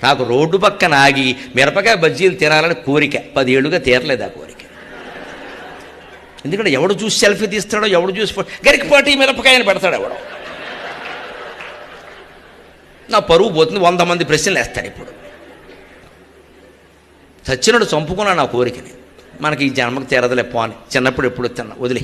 నాకు రోడ్డు పక్కన ఆగి మిరపకాయ బజ్జీలు తినాలని కోరిక, 10 ఏళ్ళుగా తీరలేదు ఆ కోరిక. ఎందుకంటే ఎవడు చూసి సెల్ఫీ తీస్తాడో, ఎవడు చూసి గరికపాటి మిరపకాయని పెడతాడు ఎవడో. నా పరువు పోతుంది, 100 మంది ప్రశ్నలు వేస్తాడు. ఇప్పుడు సచ్చినడు చంపుకున్నా నా కోరికని. మనకి ఈ జన్మకు తీరదలే పోని, చిన్నప్పుడు ఎప్పుడు తిన్నా వదిలే.